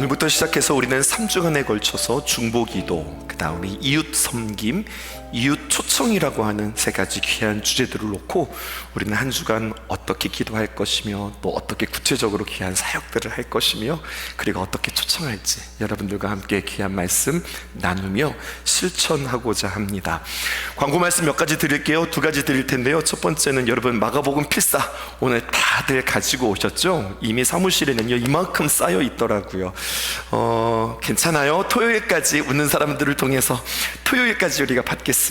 오늘부터 시작해서 우리는 3주간에 걸쳐서 중보기도, 그 다음에 이웃 섬김, 이웃 초청이라고 하는 세 가지 귀한 주제들을 놓고 우리는 한 주간 어떻게 기도할 것이며 또 어떻게 구체적으로 귀한 사역들을 할 것이며 그리고 어떻게 초청할지 여러분들과 함께 귀한 말씀 나누며 실천하고자 합니다. 광고 말씀 몇 가지 드릴게요. 두 가지 드릴 텐데요. 첫 번째는 여러분 마가복음 필사 오늘 다들 가지고 오셨죠? 이미 사무실에는요 이만큼 쌓여 있더라고요. 괜찮아요. 토요일까지 웃는 사람들을 통해서 토요일까지 우리가 받겠습니다.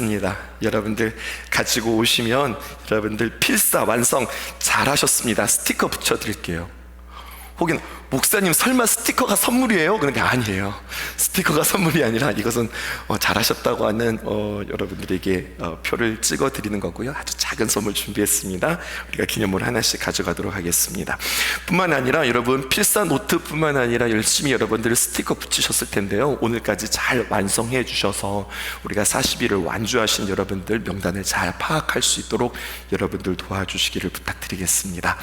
여러분들 가지고 오시면 여러분들 필사 완성 잘하셨습니다. 스티커 붙여드릴게요. 혹은 목사님 설마 스티커가 선물이에요? 그런데 아니에요. 스티커가 선물이 아니라 이것은 잘하셨다고 하는 여러분들에게 표를 찍어 드리는 거고요. 아주 작은 선물 준비했습니다. 우리가 기념으로 하나씩 가져가도록 하겠습니다. 뿐만 아니라 여러분 필사 노트 뿐만 아니라 열심히 여러분들 스티커 붙이셨을 텐데요. 오늘까지 잘 완성해 주셔서 우리가 40일을 완주하신 여러분들 명단을 잘 파악할 수 있도록 여러분들 도와주시기를 부탁드리겠습니다.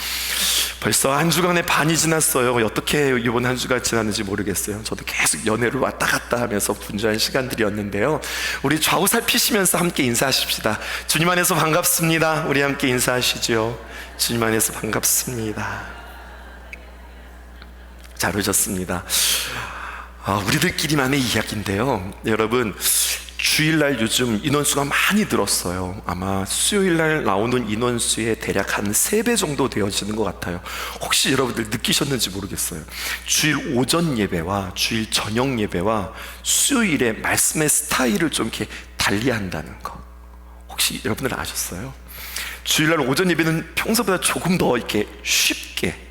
벌써 한 주간의 반이 지났어요. 어떻게 이번 한 주가 지났는지 모르겠어요. 저도 계속 연애를 왔다 갔다 하면서 분주한 시간들이었는데요. 우리 좌우 살피시면서 함께 인사하십시다. 주님 안에서 반갑습니다. 우리 함께 인사하시죠. 주님 안에서 반갑습니다. 잘 오셨습니다. 우리들끼리만의 이야기인데요. 여러분 주일날 요즘 인원수가 많이 늘었어요. 아마 수요일날 나오는 인원수의 대략 한 3배 정도 되어지는 것 같아요. 혹시 여러분들 느끼셨는지 모르겠어요. 주일 오전 예배와 주일 저녁 예배와 수요일에 말씀의 스타일을 좀 이렇게 달리한다는 거 혹시 여러분들 아셨어요? 주일날 오전 예배는 평소보다 조금 더 이렇게 쉽게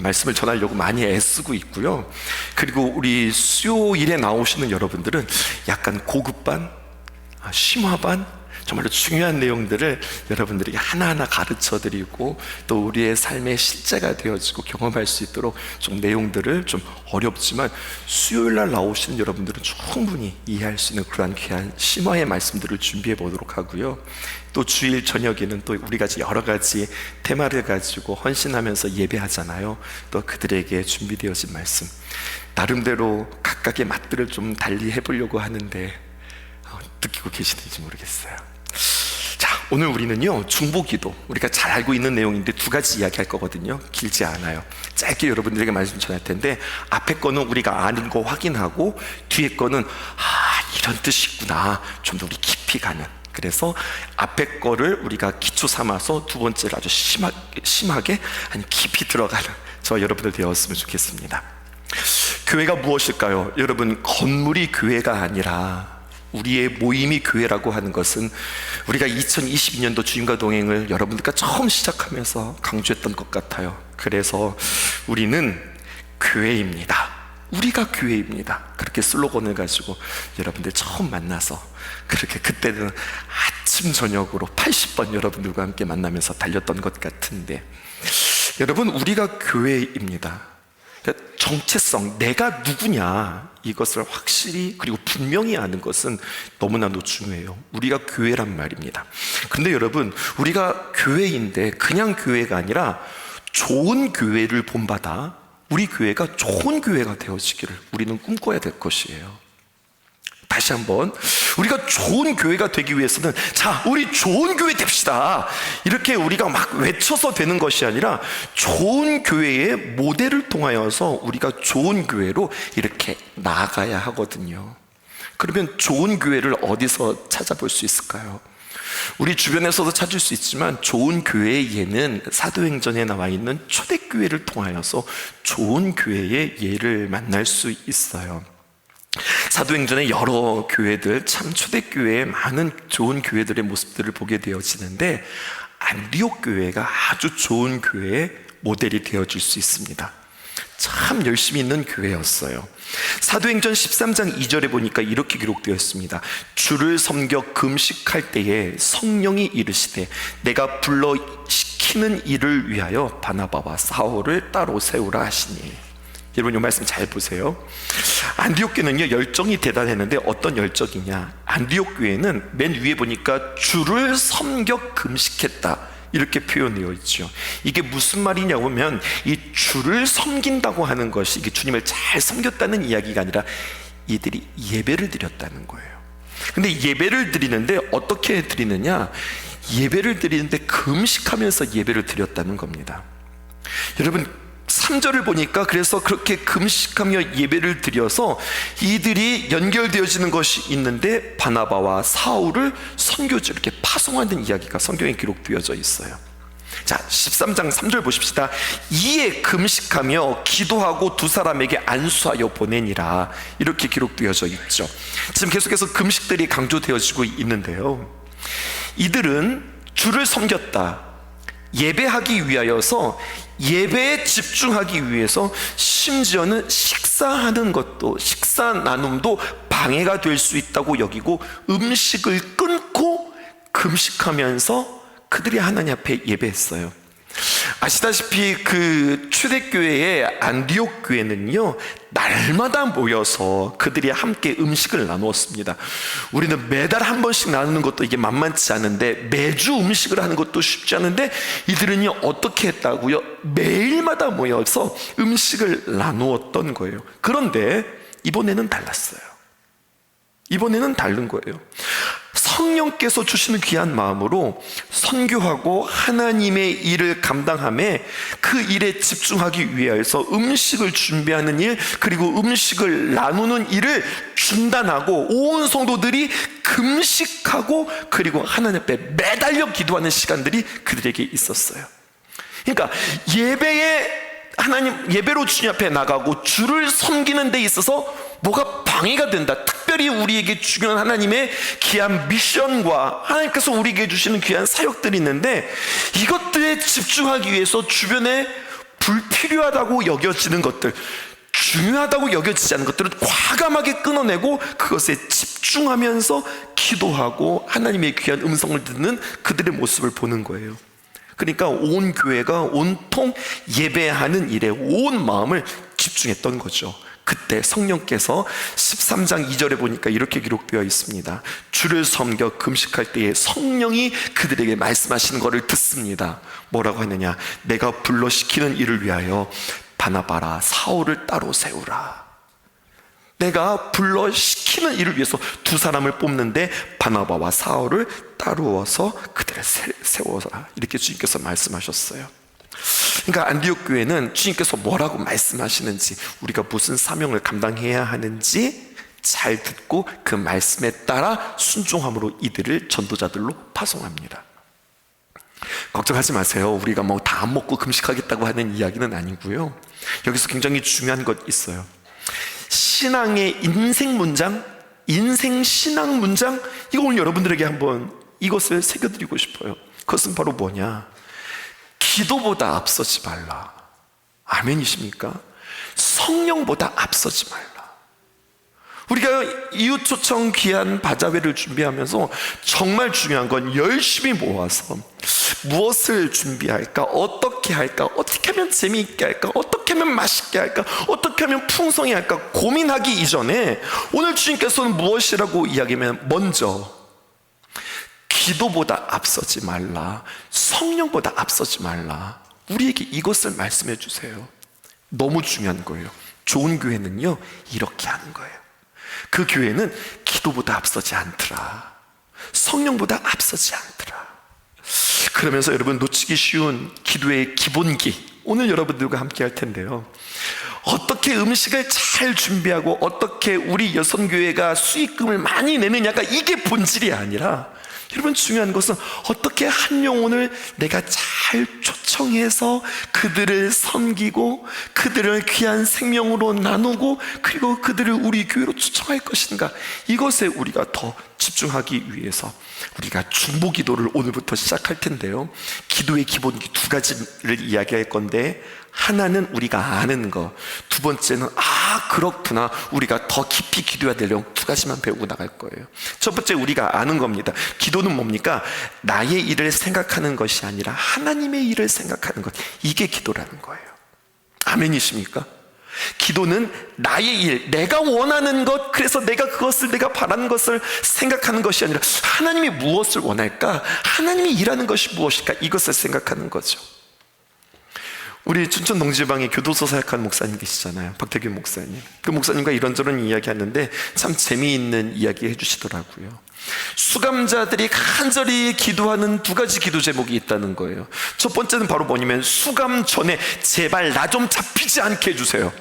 말씀을 전하려고 많이 애쓰고 있고요. 그리고 우리 수요일에 나오시는 여러분들은 약간 고급반, 심화반, 정말로 중요한 내용들을 여러분들에게 하나하나 가르쳐드리고 또 우리의 삶의 실제가 되어지고 경험할 수 있도록 좀 내용들을 좀 어렵지만 수요일날 나오시는 여러분들은 충분히 이해할 수 있는 그러한 귀한 심화의 말씀들을 준비해 보도록 하고요. 또 주일 저녁에는 또 우리가 여러 가지 테마를 가지고 헌신하면서 예배하잖아요. 또 그들에게 준비되어진 말씀 나름대로 각각의 맛들을 좀 달리 해보려고 하는데 느끼고 계시는지 모르겠어요. 자, 오늘 우리는요 중보기도 우리가 잘 알고 있는 내용인데 2가지 이야기할 거거든요. 길지 않아요. 짧게 여러분들에게 말씀 전할 텐데 앞에 거는 우리가 아는 거 확인하고 뒤에 거는 이런 뜻이구나 좀 더 우리 깊이 가는, 그래서 앞에 거를 우리가 기초 삼아서 두 번째를 아주 심하게 아니 깊이 들어가는 저 여러분들 되었으면 좋겠습니다. 교회가 무엇일까요? 여러분 건물이 교회가 아니라 우리의 모임이 교회라고 하는 것은 우리가 2022년도 주님과 동행을 여러분들과 처음 시작하면서 강조했던 것 같아요. 그래서 우리는 교회입니다. 우리가 교회입니다. 그렇게 슬로건을 가지고 여러분들 처음 만나서 그렇게 그때는 아침 저녁으로 80번 여러분들과 함께 만나면서 달렸던 것 같은데 여러분 우리가 교회입니다. 정체성, 내가 누구냐 이것을 확실히 그리고 분명히 아는 것은 너무나도 중요해요. 우리가 교회란 말입니다. 그런데 여러분 우리가 교회인데 그냥 교회가 아니라 좋은 교회를 본받아 우리 교회가 좋은 교회가 되어지기를 우리는 꿈꿔야 될 것이에요. 다시 한번 우리가 좋은 교회가 되기 위해서는 자 우리 좋은 교회 됩시다 이렇게 우리가 막 외쳐서 되는 것이 아니라 좋은 교회의 모델을 통하여서 우리가 좋은 교회로 이렇게 나아가야 하거든요. 그러면 좋은 교회를 어디서 찾아볼 수 있을까요? 우리 주변에서도 찾을 수 있지만 좋은 교회의 예는 사도행전에 나와 있는 초대교회를 통하여서 좋은 교회의 예를 만날 수 있어요. 사도행전의 여러 교회들 참 초대교회의 많은 좋은 교회들의 모습들을 보게 되어지는데 안디옥 교회가 아주 좋은 교회의 모델이 되어질 수 있습니다. 참 열심히 있는 교회였어요. 사도행전 13장 2절에 보니까 이렇게 기록되어 있습니다. 주를 섬겨 금식할 때에 성령이 이르시되 내가 불러 시키는 일을 위하여 바나바와 사울을 따로 세우라 하시니. 여러분 이 말씀 잘 보세요. 안디옥 교회는요 열정이 대단했는데 어떤 열정이냐, 안디옥 교회는 맨 위에 보니까 주를 섬겨 금식했다 이렇게 표현되어 있죠. 이게 무슨 말이냐면 이 주를 섬긴다고 하는 것이 이게 주님을 잘 섬겼다는 이야기가 아니라 이들이 예배를 드렸다는 거예요. 근데 예배를 드리는데 어떻게 드리느냐? 예배를 드리는데 금식하면서 예배를 드렸다는 겁니다. 여러분 3절을 보니까 그래서 그렇게 금식하며 예배를 드려서 이들이 연결되어지는 것이 있는데 바나바와 사울을 선교지 이렇게 파송하는 이야기가 성경에 기록되어져 있어요. 자, 13장 3절 보십시다. 이에 금식하며 기도하고 두 사람에게 안수하여 보내니라, 이렇게 기록되어져 있죠. 지금 계속해서 금식들이 강조되어지고 있는데요, 이들은 주를 섬겼다, 예배하기 위하여서 예배에 집중하기 위해서 심지어는 식사하는 것도, 식사 나눔도 방해가 될 수 있다고 여기고 음식을 끊고 금식하면서 그들이 하나님 앞에 예배했어요. 아시다시피 그 초대교회의 안디옥 교회는요, 날마다 모여서 그들이 함께 음식을 나누었습니다. 우리는 매달 한 번씩 나누는 것도 이게 만만치 않은데, 매주 음식을 하는 것도 쉽지 않은데, 이들은요 어떻게 했다고요? 매일마다 모여서 음식을 나누었던 거예요. 그런데 이번에는 달랐어요. 이번에는 다른 거예요. 성령께서 주시는 귀한 마음으로 선교하고 하나님의 일을 감당함에 그 일에 집중하기 위해서 음식을 준비하는 일, 그리고 음식을 나누는 일을 중단하고 온 성도들이 금식하고 그리고 하나님 앞에 매달려 기도하는 시간들이 그들에게 있었어요. 그러니까 예배로 주님 앞에 나가고 주를 섬기는 데 있어서 뭐가 방해가 된다, 특별히 우리에게 중요한 하나님의 귀한 미션과 하나님께서 우리에게 주시는 귀한 사역들이 있는데, 이것들에 집중하기 위해서 주변에 불필요하다고 여겨지는 것들, 중요하다고 여겨지지 않는 것들은 과감하게 끊어내고 그것에 집중하면서 기도하고 하나님의 귀한 음성을 듣는 그들의 모습을 보는 거예요. 그러니까 온 교회가 온통 예배하는 일에 온 마음을 집중했던 거죠. 그때 성령께서 13장 2절에 보니까 이렇게 기록되어 있습니다. 주를 섬겨 금식할 때에 성령이 그들에게 말씀하시는 것을 듣습니다. 뭐라고 하느냐? 내가 불러 시키는 일을 위하여 바나바라 사울을 따로 세우라. 내가 불러 시키는 일을 위해서 두 사람을 뽑는데 바나바와 사울을 따르어서 그들을 세워라, 이렇게 주님께서 말씀하셨어요. 그러니까 안디옥 교회는 주님께서 뭐라고 말씀하시는지, 우리가 무슨 사명을 감당해야 하는지 잘 듣고 그 말씀에 따라 순종함으로 이들을 전도자들로 파송합니다. 걱정하지 마세요. 우리가 뭐 다 안 먹고 금식하겠다고 하는 이야기는 아니고요, 여기서 굉장히 중요한 것 있어요. 신앙의 인생 문장, 인생 신앙 문장, 이거 오늘 여러분들에게 한번 이것을 새겨드리고 싶어요. 그것은 바로 뭐냐? 기도보다 앞서지 말라. 아멘이십니까? 성령보다 앞서지 말라. 우리가 이웃초청 귀한 바자회를 준비하면서 정말 중요한 건 열심히 모아서 무엇을 준비할까, 어떻게 할까, 어떻게 하면 재미있게 할까, 어떻게 하면 맛있게 할까, 어떻게 하면 풍성히 할까 고민하기 이전에 오늘 주님께서는 무엇이라고 이야기하면 먼저 기도보다 앞서지 말라, 성령보다 앞서지 말라, 우리에게 이것을 말씀해 주세요. 너무 중요한 거예요. 좋은 교회는요 이렇게 하는 거예요. 그 교회는 기도보다 앞서지 않더라, 성령보다 앞서지 않더라. 그러면서 여러분 놓치기 쉬운 기도의 기본기, 오늘 여러분들과 함께 할 텐데요, 어떻게 음식을 잘 준비하고 어떻게 우리 여성교회가 수익금을 많이 내느냐가 이게 본질이 아니라, 여러분 중요한 것은 어떻게 한 영혼을 내가 잘 초청해서 그들을 섬기고 그들을 귀한 생명으로 나누고 그리고 그들을 우리 교회로 초청할 것인가, 이것에 우리가 더 집중하기 위해서 우리가 중보 기도를 오늘부터 시작할 텐데요, 기도의 기본기 두 가지를 이야기할 건데, 하나는 우리가 아는 거, 두 번째는 그렇구나, 우리가 더 깊이 기도해야 될 내용, 두 가지만 배우고 나갈 거예요. 첫 번째 우리가 아는 겁니다. 기도는 뭡니까? 나의 일을 생각하는 것이 아니라 하나님의 일을 생각하는 것, 이게 기도라는 거예요. 아멘이십니까? 기도는 나의 일, 내가 원하는 것, 그래서 내가 바라는 것을 생각하는 것이 아니라 하나님이 무엇을 원할까? 하나님이 일하는 것이 무엇일까? 이것을 생각하는 거죠. 우리 춘천 농지방에 교도소 사역하는 목사님 계시잖아요. 박태균 목사님. 그 목사님과 이런저런 이야기 하는데 참 재미있는 이야기 해주시더라고요. 수감자들이 간절히 기도하는 두 가지 기도 제목이 있다는 거예요. 첫 번째는 바로 뭐냐면 수감 전에 제발 나 좀 잡히지 않게 해주세요.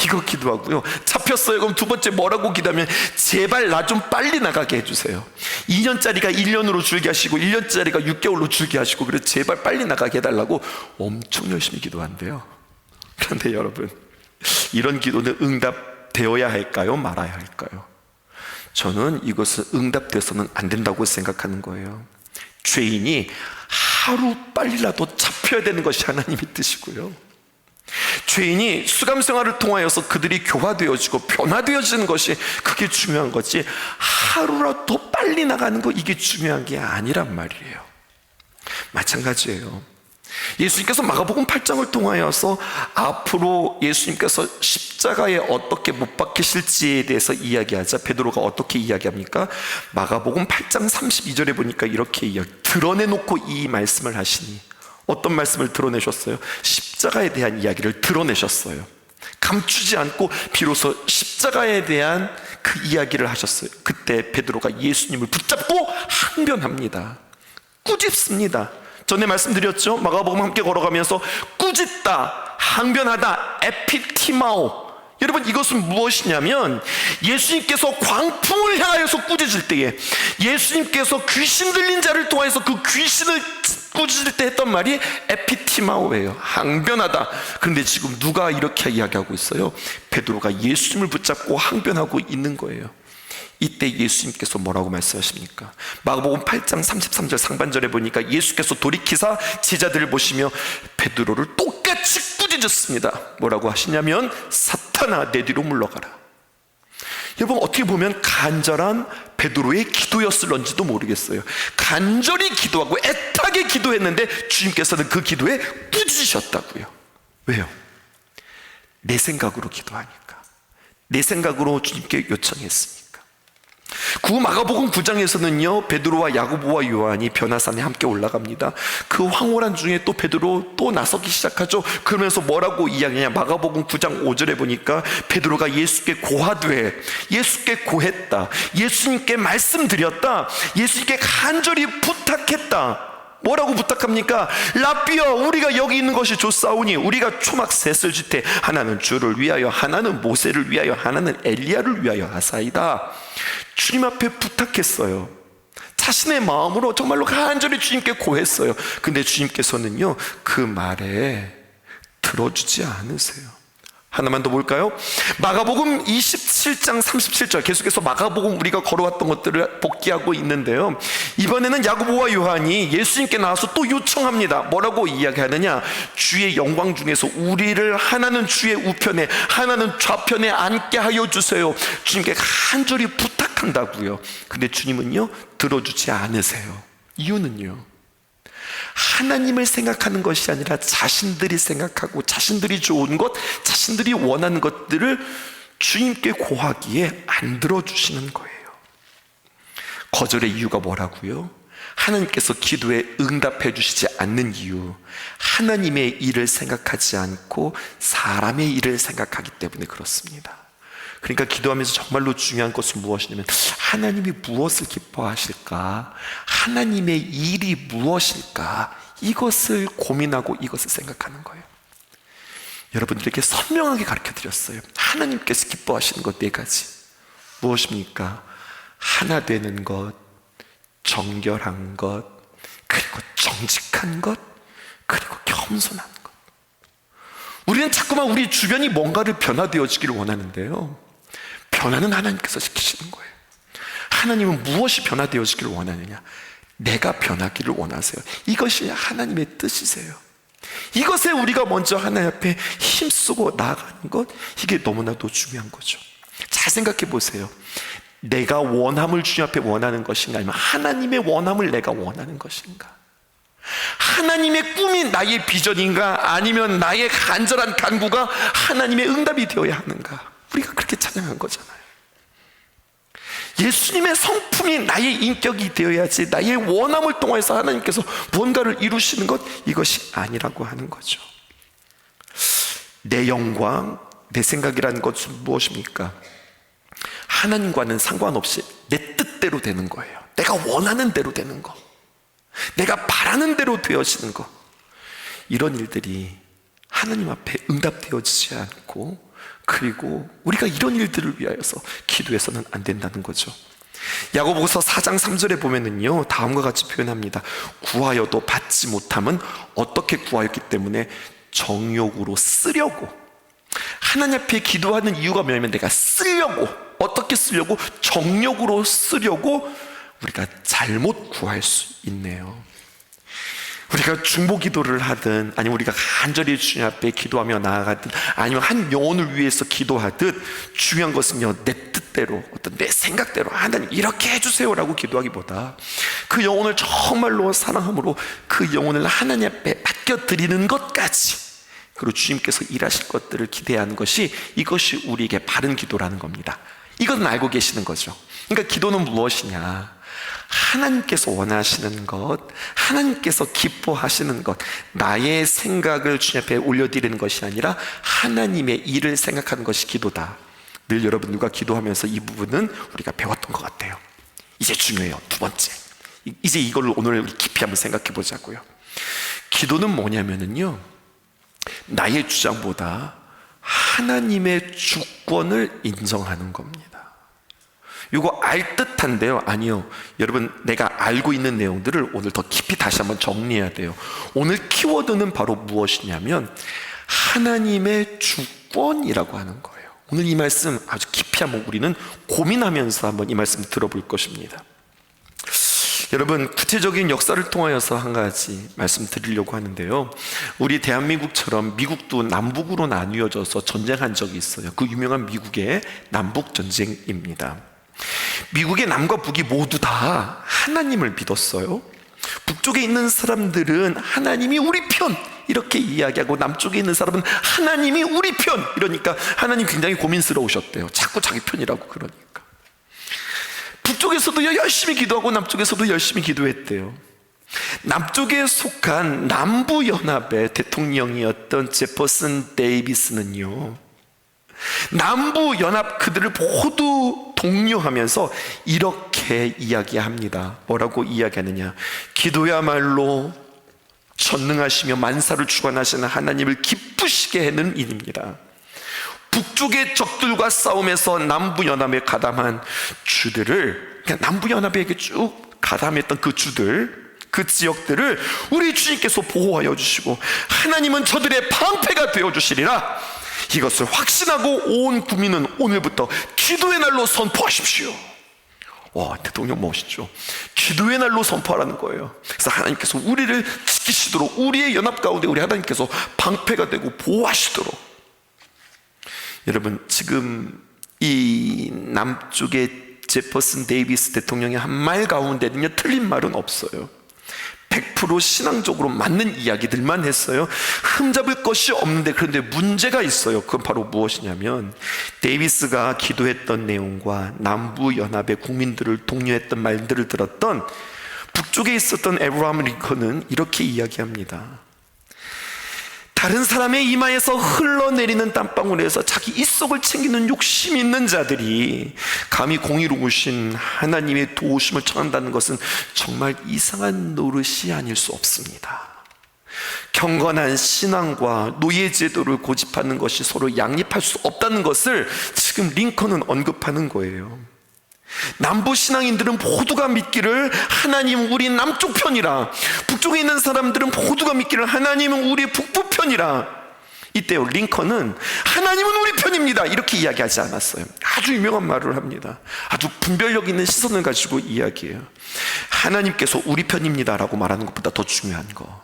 이거 기도하고요. 잡혔어요. 그럼 두 번째 뭐라고 기도하면 제발 나 좀 빨리 나가게 해주세요. 2년짜리가 1년으로 줄게 하시고 1년짜리가 6개월로 줄게 하시고, 그래서 제발 빨리 나가게 해달라고 엄청 열심히 기도한대요. 그런데 여러분, 이런 기도는 응답되어야 할까요? 말아야 할까요? 저는 이것은 응답돼서는 안 된다고 생각하는 거예요. 죄인이 하루 빨리라도 잡혀야 되는 것이 하나님의 뜻이고요, 죄인이 수감 생활을 통하여서 그들이 교화되어지고 변화되어지는 것이 그게 중요한 거지, 하루라도 빨리 나가는 거, 이게 중요한 게 아니란 말이에요. 마찬가지예요. 예수님께서 마가복음 8장을 통하여서 앞으로 예수님께서 십자가에 어떻게 못 박히실지에 대해서 이야기하자 베드로가 어떻게 이야기합니까? 마가복음 8장 32절에 보니까 이렇게 드러내놓고 이 말씀을 하시니, 어떤 말씀을 드러내셨어요? 십자가에 대한 이야기를 드러내셨어요. 감추지 않고 비로소 십자가에 대한 그 이야기를 하셨어요. 그때 베드로가 예수님을 붙잡고 항변합니다. 꾸짖습니다. 전에 말씀드렸죠? 마가복음 함께 걸어가면서 꾸짖다, 항변하다, 에피티마오. 여러분, 이것은 무엇이냐면 예수님께서 광풍을 향하여서 꾸짖을 때에, 예수님께서 귀신 들린 자를 통해서 그 귀신을 꾸짖을 때 했던 말이 에피티마오예요. 항변하다. 그런데 지금 누가 이렇게 이야기하고 있어요? 베드로가 예수님을 붙잡고 항변하고 있는 거예요. 이때 예수님께서 뭐라고 말씀하십니까? 마가복음 8장 33절 상반절에 보니까 예수께서 돌이키사 제자들을 보시며 베드로를 똑같이 꾸짖었습니다. 뭐라고 하시냐면 사탄아 내 뒤로 물러가라. 여러분, 어떻게 보면 간절한 베드로의 기도였을런지도 모르겠어요. 간절히 기도하고 애타게 기도했는데 주님께서는 그 기도에 꾸짖으셨다고요. 왜요? 내 생각으로 기도하니까, 내 생각으로 주님께 요청했으니까. 구 마가복음 9장에서는요 베드로와 야고보와 요한이 변화산에 함께 올라갑니다. 그 황홀한 중에 또 베드로 또 나서기 시작하죠. 그러면서 뭐라고 이야기하냐, 마가복음 9장 5절에 보니까 베드로가 예수께 고하되, 예수께 고했다, 예수님께 말씀드렸다, 예수님께 간절히 부탁했다. 뭐라고 부탁합니까? 라삐여, 우리가 여기 있는 것이 좋사오니 우리가 초막 셋을 지되 하나는 주를 위하여, 하나는 모세를 위하여, 하나는 엘리야를 위하여 하사이다. 주님 앞에 부탁했어요. 자신의 마음으로 정말로 간절히 주님께 고했어요. 근데 주님께서는요 그 말에 들어주지 않으세요. 하나만 더 볼까요? 마가복음 27장 37절, 계속해서 마가복음 우리가 걸어왔던 것들을 복기하고 있는데요, 이번에는 야고보와 요한이 예수님께 나와서 또 요청합니다. 뭐라고 이야기하느냐, 주의 영광 중에서 우리를 하나는 주의 우편에, 하나는 좌편에 앉게 하여 주세요. 주님께 간절히 부탁한다고요. 근데 주님은요 들어주지 않으세요. 이유는요, 하나님을 생각하는 것이 아니라 자신들이 생각하고 자신들이 좋은 것, 자신들이 원하는 것들을 주님께 고하기에 안 들어주시는 거예요. 거절의 이유가 뭐라고요? 하나님께서 기도에 응답해 주시지 않는 이유, 하나님의 일을 생각하지 않고 사람의 일을 생각하기 때문에 그렇습니다. 그러니까 기도하면서 정말로 중요한 것은 무엇이냐면 하나님이 무엇을 기뻐하실까, 하나님의 일이 무엇일까, 이것을 고민하고 이것을 생각하는 거예요. 여러분들에게 선명하게 가르쳐드렸어요. 하나님께서 기뻐하시는 것 4가지. 무엇입니까? 하나 되는 것, 정결한 것, 그리고 정직한 것, 그리고 겸손한 것. 우리는 자꾸만 우리 주변이 뭔가를 변화되어지기를 원하는데요, 변화는 하나님께서 시키시는 거예요. 하나님은 무엇이 변화되어지기를 원하느냐? 내가 변하기를 원하세요. 이것이 하나님의 뜻이세요. 이것에 우리가 먼저 하나님 앞에 힘쓰고 나아가는 것, 이게 너무나도 중요한 거죠. 잘 생각해 보세요. 내가 원함을 주님 앞에 원하는 것인가, 아니면 하나님의 원함을 내가 원하는 것인가? 하나님의 꿈이 나의 비전인가, 아니면 나의 간절한 간구가 하나님의 응답이 되어야 하는가? 우리가 그렇게 찬양한 거잖아요. 예수님의 성품이 나의 인격이 되어야지, 나의 원함을 통해서 하나님께서 뭔가를 이루시는 것, 이것이 아니라고 하는 거죠. 내 영광, 내 생각이라는 것은 무엇입니까? 하나님과는 상관없이 내 뜻대로 되는 거예요. 내가 원하는 대로 되는 거, 내가 바라는 대로 되어지는 거, 이런 일들이 하나님 앞에 응답되어지지 않고, 그리고 우리가 이런 일들을 위하여서 기도해서는 안 된다는 거죠. 야고보서 4장 3절에 보면은요, 다음과 같이 표현합니다. 구하여도 받지 못함은 어떻게 구하였기 때문에 정욕으로 쓰려고. 하나님 앞에 기도하는 이유가 뭐냐면 내가 쓰려고, 어떻게 쓰려고? 정욕으로 쓰려고 우리가 잘못 구할 수 있네요. 우리가 중보 기도를 하든, 아니면 우리가 간절히 주님 앞에 기도하며 나아가든, 아니면 한 영혼을 위해서 기도하듯, 중요한 것은요, 내 뜻대로, 어떤 내 생각대로 하나님 이렇게 해주세요라고 기도하기보다 그 영혼을 정말로 사랑함으로 그 영혼을 하나님 앞에 맡겨드리는 것까지, 그리고 주님께서 일하실 것들을 기대하는 것이, 이것이 우리에게 바른 기도라는 겁니다. 이것은 알고 계시는 거죠. 그러니까 기도는 무엇이냐? 하나님께서 원하시는 것, 하나님께서 기뻐하시는 것, 나의 생각을 주님 앞에 올려드리는 것이 아니라 하나님의 일을 생각하는 것이 기도다. 늘 여러분들과 기도하면서 이 부분은 우리가 배웠던 것 같아요. 이제 중요해요. 두 번째, 이제 이걸 오늘 우리 깊이 한번 생각해 보자고요. 기도는 뭐냐면요, 나의 주장보다 하나님의 주권을 인정하는 겁니다. 이거 알듯한데요, 아니요. 여러분, 내가 알고 있는 내용들을 오늘 더 깊이 다시 한번 정리해야 돼요. 오늘 키워드는 바로 무엇이냐면 하나님의 주권이라고 하는 거예요. 오늘 이 말씀 아주 깊이 한번 우리는 고민하면서 한번 이 말씀 들어볼 것입니다. 여러분, 구체적인 역사를 통하여서 한 가지 말씀드리려고 하는데요, 우리 대한민국처럼 미국도 남북으로 나뉘어져서 전쟁한 적이 있어요. 그 유명한 미국의 남북전쟁입니다. 미국의 남과 북이 모두 다 하나님을 믿었어요. 북쪽에 있는 사람들은 하나님이 우리 편 이렇게 이야기하고, 남쪽에 있는 사람은 하나님이 우리 편 이러니까 하나님 굉장히 고민스러우셨대요. 자꾸 자기 편이라고 그러니까. 북쪽에서도 열심히 기도하고 남쪽에서도 열심히 기도했대요. 남쪽에 속한 남부연합의 대통령이었던 제퍼슨 데이비스는요, 남부연합 그들을 모두 독려하면서 이렇게 이야기합니다. 뭐라고 이야기하느냐? 기도야말로 전능하시며 만사를 주관하시는 하나님을 기쁘시게 하는 일입니다. 북쪽의 적들과 싸움에서 남부연합에 가담한 주들을, 그냥 남부연합에게 쭉 가담했던 그 주들, 그 지역들을 우리 주님께서 보호하여 주시고 하나님은 저들의 방패가 되어 주시리라. 이것을 확신하고 온 국민은 오늘부터 기도의 날로 선포하십시오. 와, 대통령 멋있죠? 기도의 날로 선포하라는 거예요. 그래서 하나님께서 우리를 지키시도록, 우리의 연합 가운데 우리 하나님께서 방패가 되고 보호하시도록. 여러분, 지금 이 남쪽의 제퍼슨 데이비스 대통령의 한 말 가운데는요, 틀린 말은 없어요. 100% 신앙적으로 맞는 이야기들만 했어요. 흠잡을 것이 없는데, 그런데 문제가 있어요. 그건 바로 무엇이냐면, 데이비스가 기도했던 내용과 남부연합의 국민들을 독려했던 말들을 들었던 북쪽에 있었던 에브라함 링컨은 이렇게 이야기합니다. 다른 사람의 이마에서 흘러내리는 땀방울에서 자기 입속을 챙기는 욕심 있는 자들이 감히 공의로우신 하나님의 도우심을 청한다는 것은 정말 이상한 노릇이 아닐 수 없습니다. 경건한 신앙과 노예제도를 고집하는 것이 서로 양립할 수 없다는 것을 지금 링컨은 언급하는 거예요. 남부 신앙인들은 모두가 믿기를 하나님은 우리 남쪽 편이라, 북쪽에 있는 사람들은 모두가 믿기를 하나님은 우리 북부 편이라. 이때요, 링컨은 하나님은 우리 편입니다 이렇게 이야기하지 않았어요. 아주 유명한 말을 합니다. 아주 분별력 있는 시선을 가지고 이야기해요. 하나님께서 우리 편입니다 라고 말하는 것보다 더 중요한 거,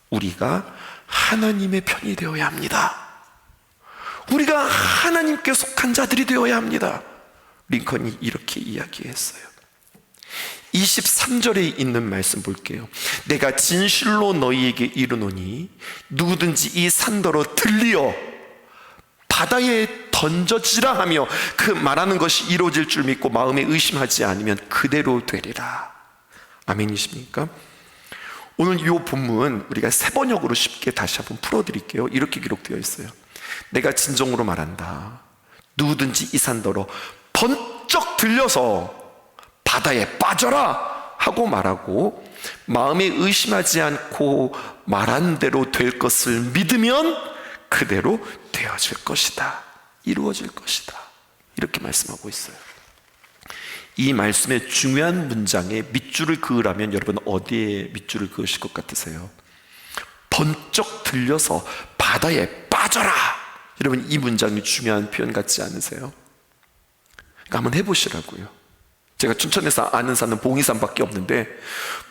우리가 하나님의 편이 되어야 합니다. 우리가 하나님께 속한 자들이 되어야 합니다. 링컨이 이렇게 이야기했어요. 23절에 있는 말씀 볼게요. 내가 진실로 너희에게 이르노니 누구든지 이 산더러 들리어 바다에 던져지라 하며 그 말하는 것이 이루어질 줄 믿고 마음에 의심하지 않으면 그대로 되리라. 아멘이십니까? 오늘 이 본문 우리가 세 번역으로 쉽게 다시 한번 풀어드릴게요. 이렇게 기록되어 있어요. 내가 진정으로 말한다. 누구든지 이 산더러 번쩍 들려서 바다에 빠져라 하고 말하고 마음에 의심하지 않고 말한 대로 될 것을 믿으면 그대로 되어질 것이다. 이루어질 것이다. 이렇게 말씀하고 있어요. 이 말씀의 중요한 문장에 밑줄을 그으라면 여러분 어디에 밑줄을 그으실 것 같으세요? 번쩍 들려서 바다에 빠져라. 여러분 이 문장이 중요한 표현 같지 않으세요? 그러니까 한번 해보시라고요. 제가 춘천에서 아는 산은 봉이산밖에 없는데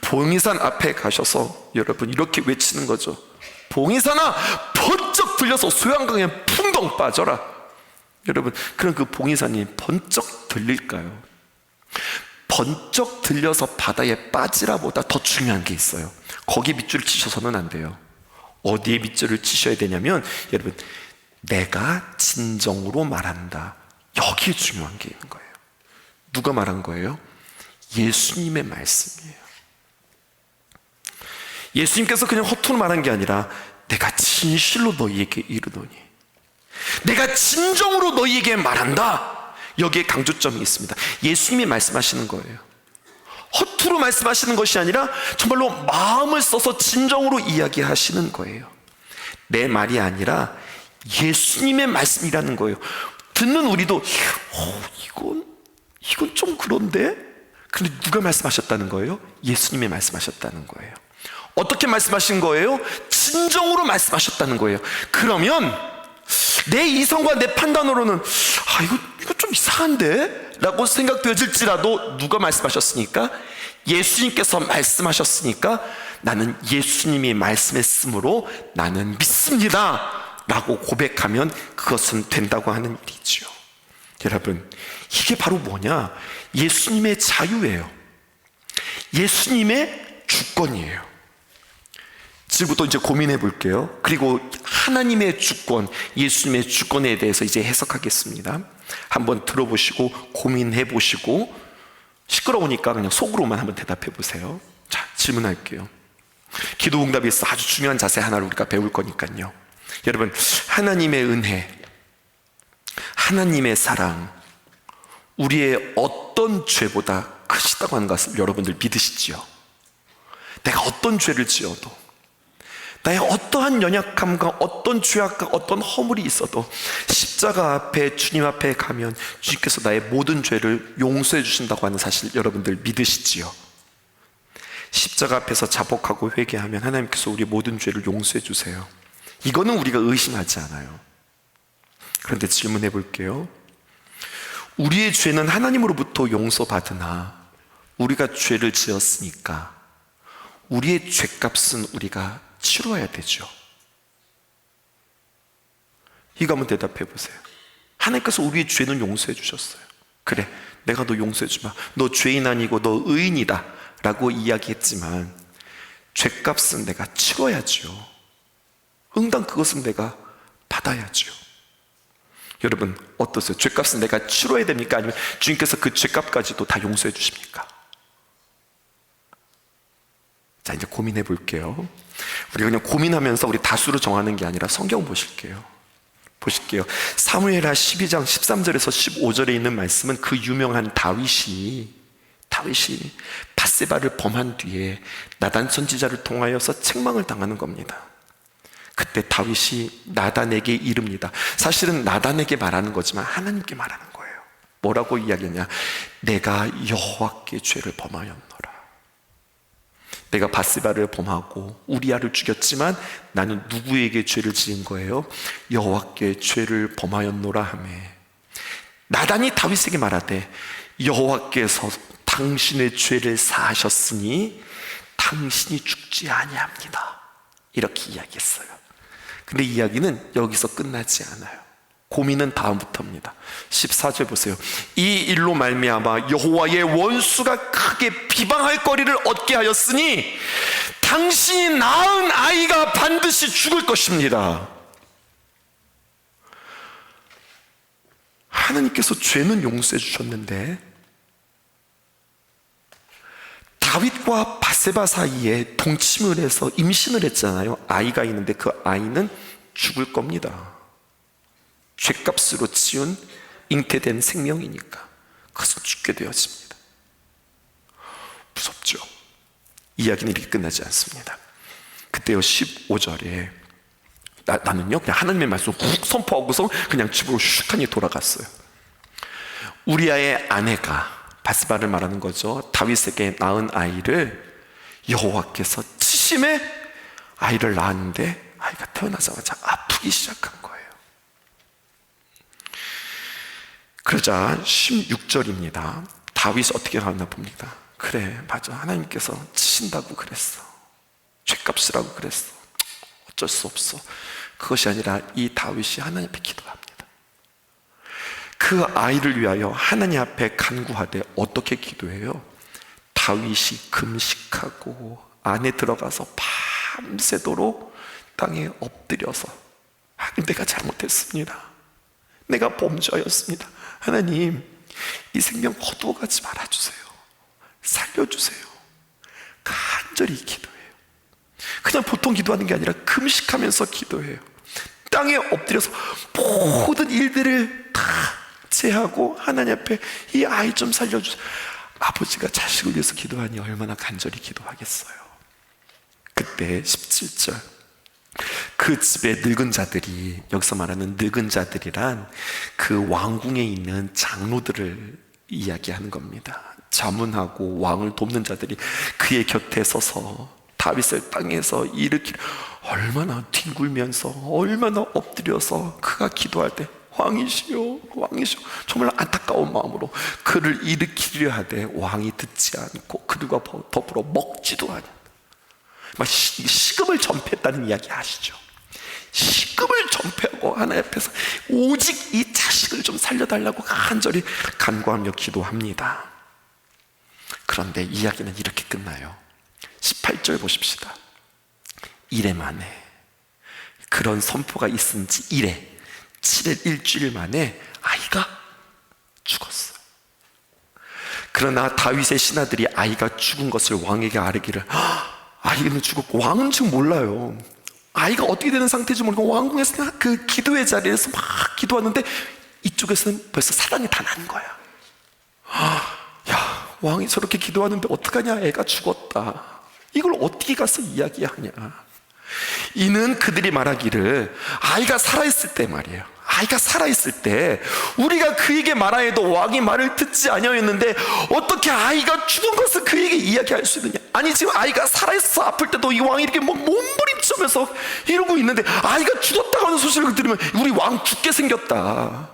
봉이산 앞에 가셔서 여러분 이렇게 외치는 거죠. 봉이산아 번쩍 들려서 소양강에 풍덩 빠져라. 여러분 그럼 그 봉이산이 번쩍 들릴까요? 번쩍 들려서 바다에 빠지라보다 더 중요한 게 있어요. 거기 밑줄을 치셔서는 안 돼요. 어디에 밑줄을 치셔야 되냐면 여러분 내가 진정으로 말한다. 여기에 중요한 게 있는 거예요. 누가 말한 거예요? 예수님의 말씀이에요. 예수님께서 그냥 허투루 말한 게 아니라 내가 진실로 너희에게 이르노니 내가 진정으로 너희에게 말한다. 여기에 강조점이 있습니다. 예수님이 말씀하시는 거예요. 허투루 말씀하시는 것이 아니라 정말로 마음을 써서 진정으로 이야기하시는 거예요. 내 말이 아니라 예수님의 말씀이라는 거예요. 듣는 우리도 이건 좀 그런데? 근데 누가 말씀하셨다는 거예요? 예수님이 말씀하셨다는 거예요. 어떻게 말씀하신 거예요? 진정으로 말씀하셨다는 거예요. 그러면 내 이성과 내 판단으로는 이거 좀 이상한데? 라고 생각되어질지라도 누가 말씀하셨으니까? 예수님께서 말씀하셨으니까 나는 예수님이 말씀했으므로 나는 믿습니다 라고 고백하면 그것은 된다고 하는 일이죠. 여러분 이게 바로 뭐냐? 예수님의 자유예요. 예수님의 주권이에요. 지금부터 이제 고민해 볼게요. 그리고 하나님의 주권, 예수님의 주권에 대해서 이제 해석하겠습니다. 한번 들어보시고 고민해 보시고 시끄러우니까 그냥 속으로만 한번 대답해 보세요. 자, 질문할게요. 기도 응답에 있어 아주 중요한 자세 하나를 우리가 배울 거니까요. 여러분 하나님의 은혜, 하나님의 사랑 우리의 어떤 죄보다 크시다고 하는 것을 여러분들 믿으시지요? 내가 어떤 죄를 지어도 나의 어떠한 연약함과 어떤 죄악과 어떤 허물이 있어도 십자가 앞에 주님 앞에 가면 주님께서 나의 모든 죄를 용서해 주신다고 하는 사실 여러분들 믿으시지요? 십자가 앞에서 자복하고 회개하면 하나님께서 우리 모든 죄를 용서해 주세요. 이거는 우리가 의심하지 않아요. 그런데 질문해 볼게요. 우리의 죄는 하나님으로부터 용서받으나 우리가 죄를 지었으니까 우리의 죄값은 우리가 치러야 되죠. 이거 한번 대답해 보세요. 하나님께서 우리의 죄는 용서해 주셨어요. 그래, 내가 너 용서해 주마. 너 죄인 아니고 너 의인이다 라고 이야기했지만 죄값은 내가 치러야죠. 응당 그것은 내가 받아야죠. 여러분 어떠세요? 죄값은 내가 치러야 됩니까? 아니면 주님께서 그 죄값까지도 다 용서해 주십니까? 자, 이제 고민해 볼게요. 우리 그냥 고민하면서 우리 다수로 정하는 게 아니라 성경 보실게요. 사무엘하 12장 13절에서 15절에 있는 말씀은 그 유명한 다윗이 밧세바를 범한 뒤에 나단 선지자를 통하여서 책망을 당하는 겁니다. 그때 다윗이 나단에게 이릅니다. 사실은 나단에게 말하는 거지만 하나님께 말하는 거예요. 뭐라고 이야기하냐? 내가 여호와께 죄를 범하였노라. 내가 밧세바를 범하고 우리아를 죽였지만 나는 누구에게 죄를 지은 거예요? 여호와께 죄를 범하였노라 하매 나단이 다윗에게 말하되 여호와께서 당신의 죄를 사하셨으니 당신이 죽지 아니합니다. 이렇게 이야기했어요. 근데 이야기는 여기서 끝나지 않아요. 고민은 다음부터입니다. 14절 보세요. 이 일로 말미암아 여호와의 원수가 크게 비방할 거리를 얻게 하였으니 당신이 낳은 아이가 반드시 죽을 것입니다. 하나님께서 죄는 용서해 주셨는데 다윗과 바세바 사이에 동침을 해서 임신을 했잖아요. 아이가 있는데 그 아이는 죽을 겁니다. 죄값으로 지은 잉태된 생명이니까 그것은 죽게 되어집니다. 무섭죠? 이야기는 이렇게 끝나지 않습니다. 그때요 15절에 나는요 그냥 하나님의 말씀을 훅 선포하고서 그냥 집으로 슉하니 돌아갔어요. 우리아의 아내가, 바스바를 말하는 거죠, 다윗에게 낳은 아이를 여호와께서 치심에 아이를 낳았는데 아이가 태어나자마자 아프기 시작한 거예요. 그러자 16절입니다. 다윗이 어떻게 하나 봅니다. 그래 맞아, 하나님께서 치신다고 그랬어, 죄값이라고 그랬어, 어쩔 수 없어. 그것이 아니라 이 다윗이 하나님 앞에 기도합니다. 그 아이를 위하여 하나님 앞에 간구하되 어떻게 기도해요? 다윗이 금식하고 안에 들어가서 밤새도록 땅에 엎드려서 하나님, 내가 잘못했습니다, 내가 범죄하였습니다, 하나님 이 생명 거두어가지 말아주세요, 살려주세요. 간절히 기도해요. 그냥 보통 기도하는 게 아니라 금식하면서 기도해요. 땅에 엎드려서 모든 일들을 다 제하고 하나님 앞에 이 아이 좀 살려주세요. 아버지가 자식을 위해서 기도하니 얼마나 간절히 기도하겠어요. 그때 17절, 그 집에 늙은 자들이, 여기서 말하는 늙은 자들이란 그 왕궁에 있는 장로들을 이야기하는 겁니다. 자문하고 왕을 돕는 자들이 그의 곁에 서서 다윗을 땅에서 일으키려 얼마나 뒹굴면서 얼마나 엎드려서 그가 기도할 때 왕이시여 왕이시여 정말 안타까운 마음으로 그를 일으키려 하되 왕이 듣지 않고 그들과 더불어 먹지도 않아. 식음을 전폐했다는 이야기 아시죠? 식음을 전폐하고 하나님 앞에서 오직 이 자식을 좀 살려달라고 간절히 간구하며 기도합니다. 그런데 이야기는 이렇게 끝나요. 18절 보십시다. 이래 만에, 그런 선포가 있은 지 이래 7일 일주일 만에 아이가 죽었어요. 그러나 다윗의 신하들이 아이가 죽은 것을 왕에게 아뢰기를, 아이는 죽었고 왕은 지금 몰라요. 아이가 어떻게 되는 상태인지 모르고 왕궁에서 그 기도의 자리에서 막 기도하는데 이쪽에서는 벌써 사단이 다 난 거야. 야, 왕이 저렇게 기도하는데 어떡하냐, 애가 죽었다. 이걸 어떻게 가서 이야기하냐. 이는 그들이 말하기를, 아이가 살아있을 때 말이에요, 아이가 살아있을 때 우리가 그에게 말하여도 왕이 말을 듣지 아니하였는데 어떻게 아이가 죽은 것을 그에게 이야기할 수 있느냐. 아니 지금 아이가 살아있어 아플 때도 이 왕이 이렇게 몸부림치면서 이러고 있는데 아이가 죽었다고 하는 소식을 들으면 우리 왕 죽게 생겼다,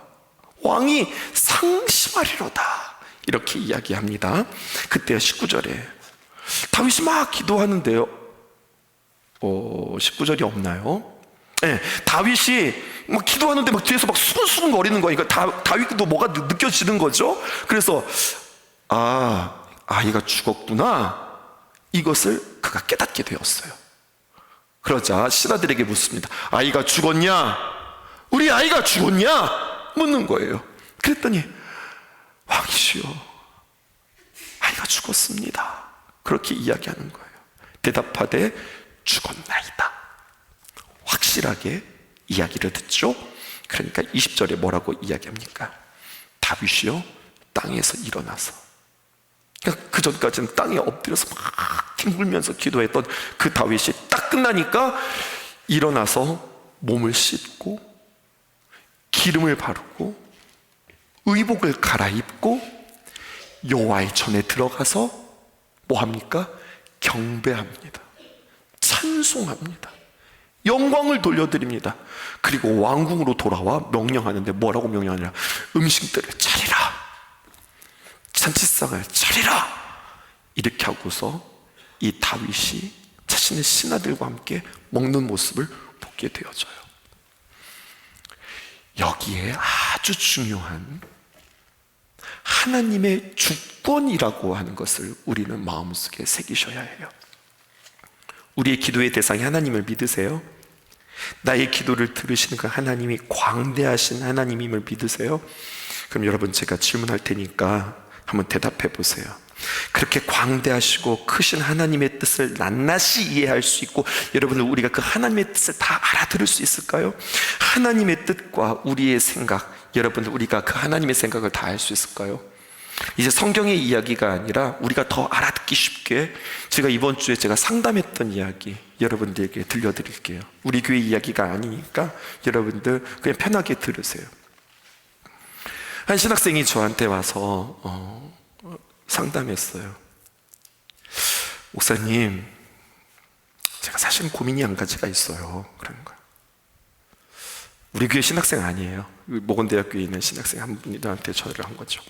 왕이 상심하리로다, 이렇게 이야기합니다. 그때 19절에 다윗이 막 기도하는데요, 19절이 없나요? 네, 다윗이 막 기도하는데 막 뒤에서 막 수근수근 거리는 거니까 다윗도 뭐가 느껴지는 거죠. 그래서 아이가 죽었구나, 이것을 그가 깨닫게 되었어요. 그러자 신하들에게 묻습니다. 아이가 죽었냐? 우리 아이가 죽었냐? 묻는 거예요. 그랬더니 왕이시여 아이가 죽었습니다, 그렇게 이야기하는 거예요. 대답하되 죽었나이다, 확실하게 이야기를 듣죠. 그러니까 20절에 뭐라고 이야기합니까? 다윗이요 땅에서 일어나서, 그러니까 그 전까지는 땅에 엎드려서 막 뒹굴면서 기도했던 그 다윗이 딱 끝나니까 일어나서 몸을 씻고 기름을 바르고 의복을 갈아입고 여호와의 전에 들어가서 뭐합니까? 경배합니다, 찬송합니다, 영광을 돌려드립니다. 그리고 왕궁으로 돌아와 명령하는데 뭐라고 명령하냐? 음식들을 차리라, 잔치상을 차리라, 이렇게 하고서 이 다윗이 자신의 신하들과 함께 먹는 모습을 보게 되어져요. 여기에 아주 중요한 하나님의 주권이라고 하는 것을 우리는 마음속에 새기셔야 해요. 우리의 기도의 대상이 하나님을 믿으세요? 나의 기도를 들으시는 그 하나님이 광대하신 하나님임을 믿으세요? 그럼 여러분, 제가 질문할 테니까 한번 대답해 보세요. 그렇게 광대하시고 크신 하나님의 뜻을 낱낱이 이해할 수 있고, 여러분들, 우리가 그 하나님의 뜻을 다 알아들을 수 있을까요? 하나님의 뜻과 우리의 생각, 여러분들, 우리가 그 하나님의 생각을 다 알 수 있을까요? 이제 성경의 이야기가 아니라 우리가 더 알아듣기 쉽게 제가 이번 주에 제가 상담했던 이야기 여러분들에게 들려드릴게요. 우리 교회 이야기가 아니니까 여러분들 그냥 편하게 들으세요. 한 신학생이 저한테 와서 상담했어요. 목사님, 제가 사실 고민이 한 가지가 있어요. 그런 거예요. 우리 교회 신학생 아니에요. 모건대학교에 있는 신학생 한 분이 저한테 전화를 한 거죠.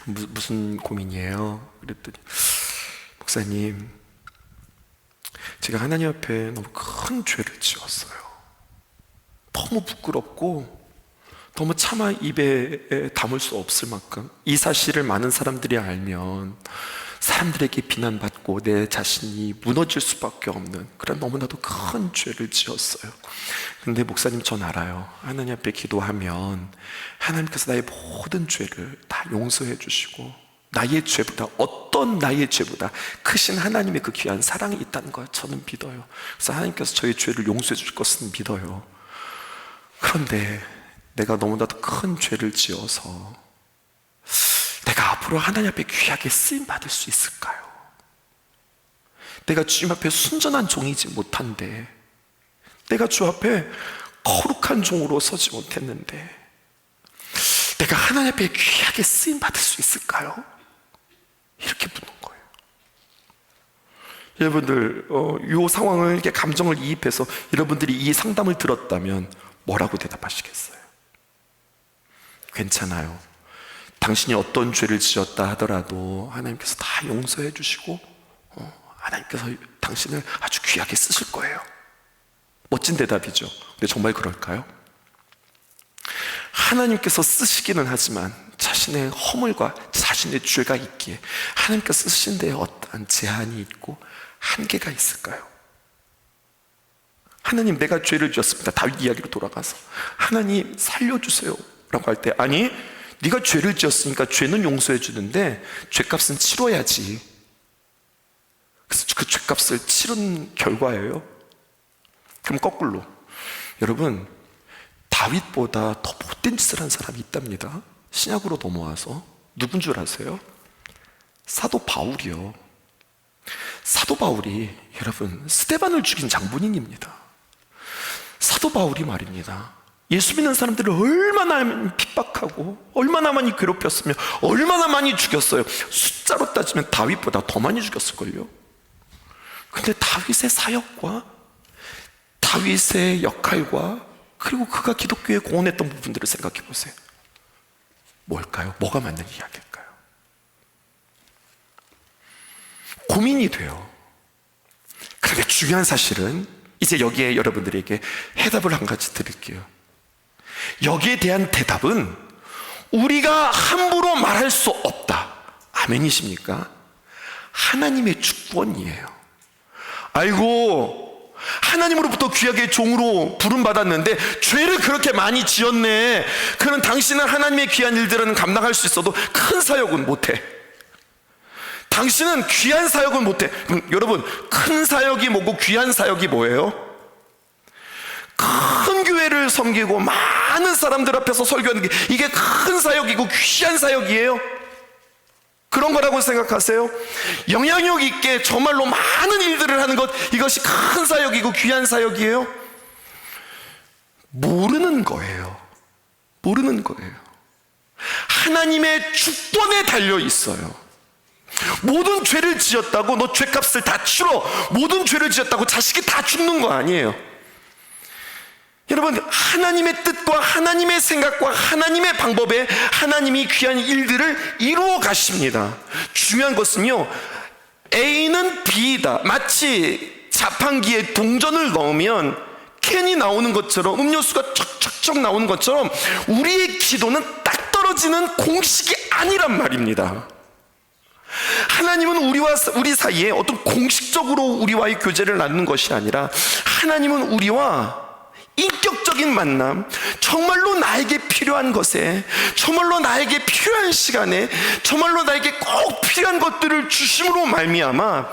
무슨 고민이에요? 그랬더니, 목사님, 제가 하나님 앞에 너무 큰 죄를 지었어요. 너무 부끄럽고 너무 차마 입에 담을 수 없을 만큼, 이 사실을 많은 사람들이 알면 사람들에게 비난받고 내 자신이 무너질 수밖에 없는 그런 너무나도 큰 죄를 지었어요. 근데 목사님, 전 알아요. 하나님 앞에 기도하면 하나님께서 나의 모든 죄를 다 용서해 주시고, 나의 죄보다, 어떤 나의 죄보다 크신 하나님의 그 귀한 사랑이 있다는 걸 저는 믿어요. 그래서 하나님께서 저의 죄를 용서해 주실 것은 믿어요. 그런데 내가 너무나도 큰 죄를 지어서 내가 앞으로 하나님 앞에 귀하게 쓰임받을 수 있을까요? 내가 주님 앞에 순전한 종이지 못한데, 내가 주 앞에 거룩한 종으로 서지 못했는데 내가 하나님 앞에 귀하게 쓰임받을 수 있을까요? 이렇게 묻는 거예요. 여러분들, 이 상황을 이렇게 감정을 이입해서 여러분들이 이 상담을 들었다면 뭐라고 대답하시겠어요? 괜찮아요. 당신이 어떤 죄를 지었다 하더라도 하나님께서 다 용서해 주시고 하나님께서 당신을 아주 귀하게 쓰실 거예요. 멋진 대답이죠. 근데 정말 그럴까요? 하나님께서 쓰시기는 하지만 자신의 허물과 자신의 죄가 있기에 하나님께서 쓰신 데에 어떠한 제한이 있고 한계가 있을까요? 하나님, 내가 죄를 지었습니다. 다윗 이야기로 돌아가서 하나님 살려주세요 라고 할 때, 아니, 네가 죄를 지었으니까 죄는 용서해 주는데 죄값은 치러야지. 그래서 그 죄값을 치른 결과예요. 그럼 거꾸로, 여러분, 다윗보다 더 못된 짓을 한 사람이 있답니다. 신약으로 넘어와서 누군 줄 아세요? 사도 바울이요. 사도 바울이, 여러분, 스데반을 죽인 장본인입니다. 사도 바울이 말입니다, 예수 믿는 사람들을 얼마나 많이 핍박하고 얼마나 많이 괴롭혔으며 얼마나 많이 죽였어요. 숫자로 따지면 다윗보다 더 많이 죽였을걸요. 근데 다윗의 사역과 다윗의 역할과 그리고 그가 기독교에 공헌했던 부분들을 생각해 보세요. 뭘까요? 뭐가 맞는 이야기일까요? 고민이 돼요. 그런데 중요한 사실은, 이제 여기에 여러분들에게 해답을 한 가지 드릴게요. 여기에 대한 대답은 우리가 함부로 말할 수 없다. 아멘이십니까? 하나님의 주권이에요. 아이고, 하나님으로부터 귀하게 종으로 부름받았는데 죄를 그렇게 많이 지었네. 그런 당신은 하나님의 귀한 일들은 감당할 수 있어도 큰 사역은 못해. 당신은 귀한 사역은 못해. 그럼 여러분, 큰 사역이 뭐고 귀한 사역이 뭐예요? 큰 교회를 섬기고 많은 사람들 앞에서 설교하는 게, 이게 큰 사역이고 귀한 사역이에요? 그런 거라고 생각하세요? 영향력 있게 정말로 많은 일들을 하는 것, 이것이 큰 사역이고 귀한 사역이에요? 모르는 거예요. 모르는 거예요. 하나님의 주권에 달려 있어요. 모든 죄를 지었다고 너 죄값을 다 치러, 모든 죄를 지었다고 자식이 다 죽는 거 아니에요. 여러분, 하나님의 뜻과 하나님의 생각과 하나님의 방법에 하나님이 귀한 일들을 이루어 가십니다. 중요한 것은요, A는 B다. 마치 자판기에 동전을 넣으면 캔이 나오는 것처럼, 음료수가 척척척 나오는 것처럼 우리의 기도는 딱 떨어지는 공식이 아니란 말입니다. 하나님은 우리 사이에 어떤 공식적으로 우리와의 교제를 나누는 것이 아니라, 하나님은 우리와 인격적인 만남, 정말로 나에게 필요한 것에, 정말로 나에게 필요한 시간에, 정말로 나에게 꼭 필요한 것들을 주심으로 말미암아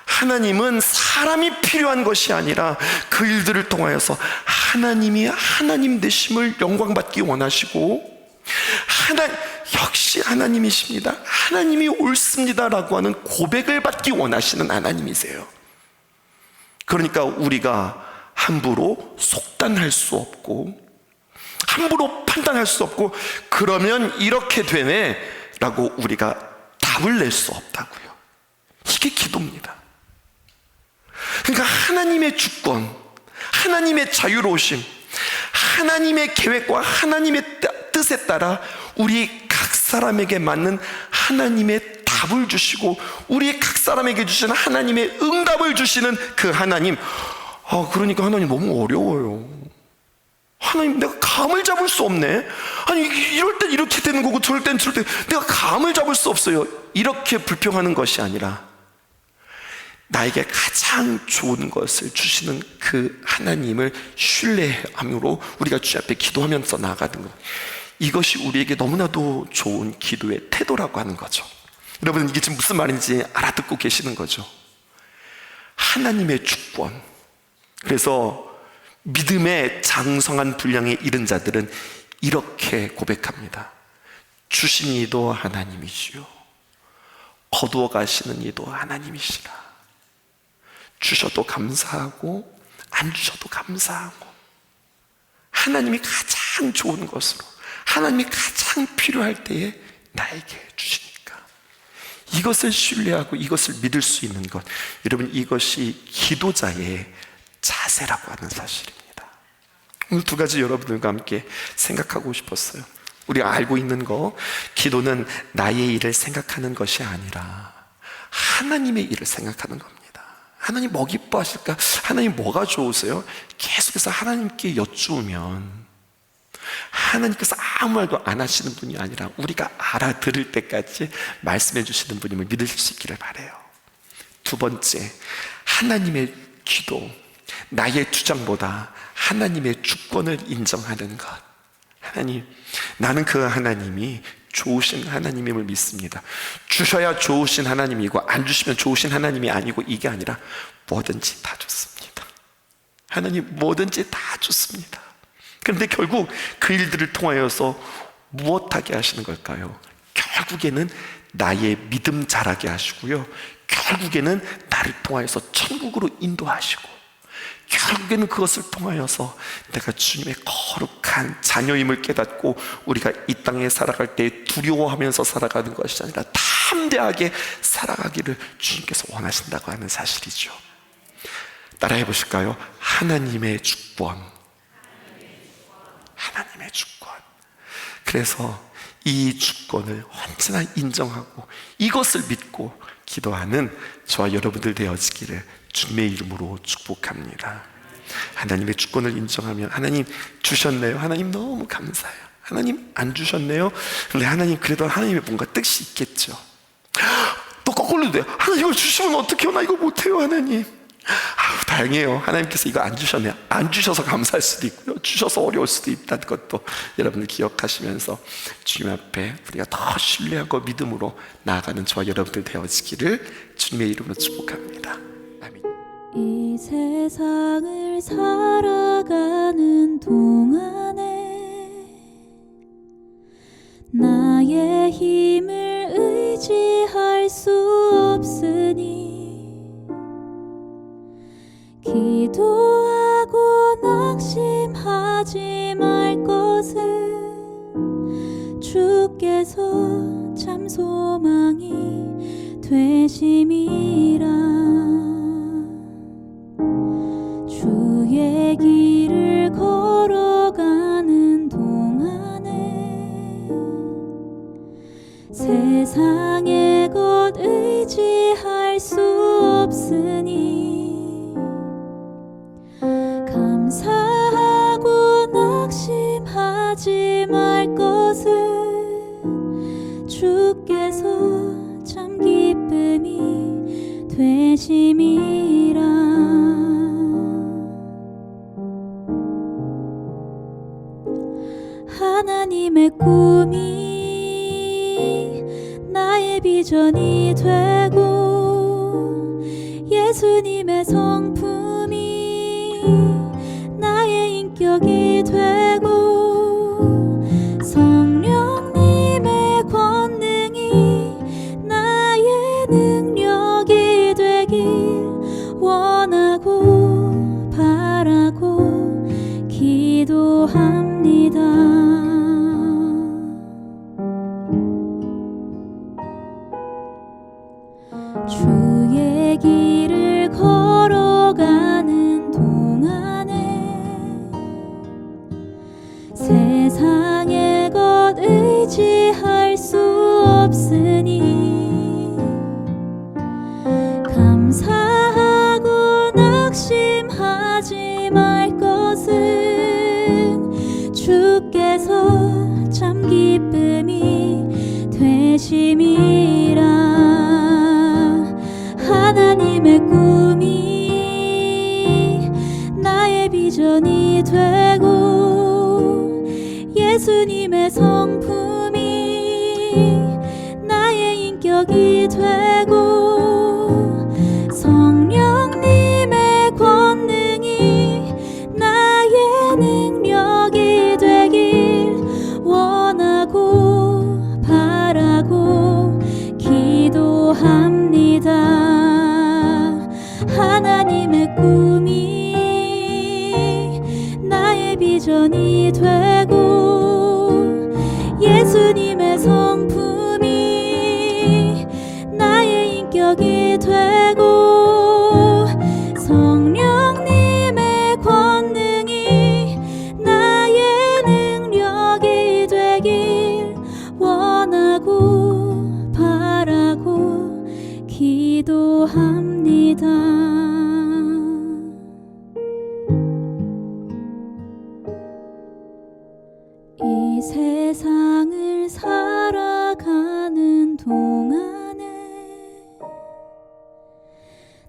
하나님은 사람이 필요한 것이 아니라 그 일들을 통하여서 하나님이 하나님 되심을 영광받기 원하시고, 역시 하나님이십니다, 하나님이 옳습니다 라고 하는 고백을 받기 원하시는 하나님이세요. 그러니까 우리가 함부로 속단할 수 없고, 함부로 판단할 수 없고, 그러면 이렇게 되네 라고 우리가 답을 낼 수 없다고요. 이게 기도입니다. 그러니까 하나님의 주권, 하나님의 자유로우심, 하나님의 계획과 하나님의 뜻에 따라 우리 각 사람에게 맞는 하나님의 답을 주시고, 우리 각 사람에게 주시는 하나님의 응답을 주시는 그 하나님. 그러니까 하나님 너무 어려워요. 하나님, 내가 감을 잡을 수 없네. 아니, 이럴 땐 이렇게 되는 거고 저럴 땐 저럴 때 내가 감을 잡을 수 없어요. 이렇게 불평하는 것이 아니라, 나에게 가장 좋은 것을 주시는 그 하나님을 신뢰함으로 우리가 주 앞에 기도하면서 나아가는 것, 이것이 우리에게 너무나도 좋은 기도의 태도라고 하는 거죠. 여러분, 이게 지금 무슨 말인지 알아듣고 계시는 거죠? 하나님의 주권. 그래서 믿음의 장성한 분량에 이른 자들은 이렇게 고백합니다. 주신 이도 하나님이시요, 거두어 가시는 이도 하나님이시라. 주셔도 감사하고 안 주셔도 감사하고, 하나님이 가장 좋은 것으로, 하나님이 가장 필요할 때에 나에게 주시니까, 이것을 신뢰하고 이것을 믿을 수 있는 것, 여러분, 이것이 기도자의 자세라고 하는 사실입니다. 오늘 두 가지 여러분들과 함께 생각하고 싶었어요. 우리가 알고 있는 거, 기도는 나의 일을 생각하는 것이 아니라 하나님의 일을 생각하는 겁니다. 하나님 뭐 기뻐하실까? 하나님 뭐가 좋으세요? 계속해서 하나님께 여쭈면 하나님께서 아무 말도 안 하시는 분이 아니라 우리가 알아들을 때까지 말씀해 주시는 분임을 믿을 수 있기를 바라요. 두 번째, 하나님의 기도, 나의 주장보다 하나님의 주권을 인정하는 것. 하나님, 나는 그 하나님이 좋으신 하나님임을 믿습니다. 주셔야 좋으신 하나님이고 안 주시면 좋으신 하나님이 아니고, 이게 아니라 뭐든지 다 좋습니다. 하나님, 뭐든지 다 좋습니다. 그런데 결국 그 일들을 통하여서 무엇하게 하시는 걸까요? 결국에는 나의 믿음 자라게 하시고요, 결국에는 나를 통하여서 천국으로 인도하시고, 결국에는 그것을 통하여서 내가 주님의 거룩한 자녀임을 깨닫고, 우리가 이 땅에 살아갈 때 두려워하면서 살아가는 것이 아니라 담대하게 살아가기를 주님께서 원하신다고 하는 사실이죠. 따라해 보실까요? 하나님의 주권, 하나님의 주권. 그래서 이 주권을 언제나 인정하고 이것을 믿고 기도하는 저와 여러분들 되어지기를 주님의 이름으로 축복합니다. 하나님의 주권을 인정하면, 하나님 주셨네요, 하나님 너무 감사해요. 하나님 안 주셨네요, 근데 하나님 그래도 하나님의 뭔가 뜻이 있겠죠. 또 거꾸로 돼요. 하나님 이걸 주시면 어떡해요, 나 이거 못해요. 하나님, 다행이에요, 하나님께서 이거 안 주셨네요. 안 주셔서 감사할 수도 있고요, 주셔서 어려울 수도 있다는 것도 여러분들 기억하시면서 주님 앞에 우리가 더 신뢰하고 믿음으로 나아가는 저와 여러분들 되어지기를 주님의 이름으로 축복합니다. 아멘. 이 세상을 살아가는 동안에 나의 힘을 의지할 수 없으니, 기도하고 낙심하지 말 것을 주께서 참 소망이 되심이라. 주의 길을 걸어가는 동안에 세상의 것 의지할 수 없으니, 의지하지 말 것은 주께서 참 기쁨이 되심이라. 하나님의 꿈이 나의 비전이 되고 예수님의 성품이 나의 인격이 되고 성령님의 권능이 나의 능력이 되길 원하고 바라고 기도합니다. 주의 길을 걸어가는 동안에 세상의 것 의지할 수 없으니 감사하고 낙심하지 말 것은 주께서 참 기쁨이 되심이라. 하나님의 꿈이 나의 비전이 되고 예수님의 성품이 나의 인격이 되고 성령님의 권능이 나의 능력이 되길 원하고 바라고 기도합니다. 하나님의 꿈이 나의 비전이 되고 예수님의 성품이 나의 인격이 되고 성령님의 권능이 나의 능력이 되길 원하고 바라고 기도합니다. 이 세상을 살아가는 동안에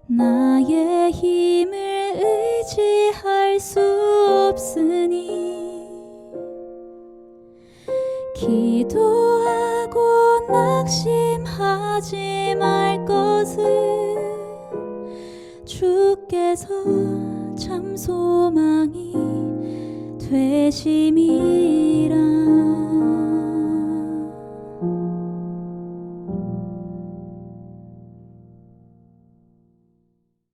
나의 힘을 의지할 수 없으니 기도하고 낙심하지 말 것은 주께서 참 소망이 되심이라.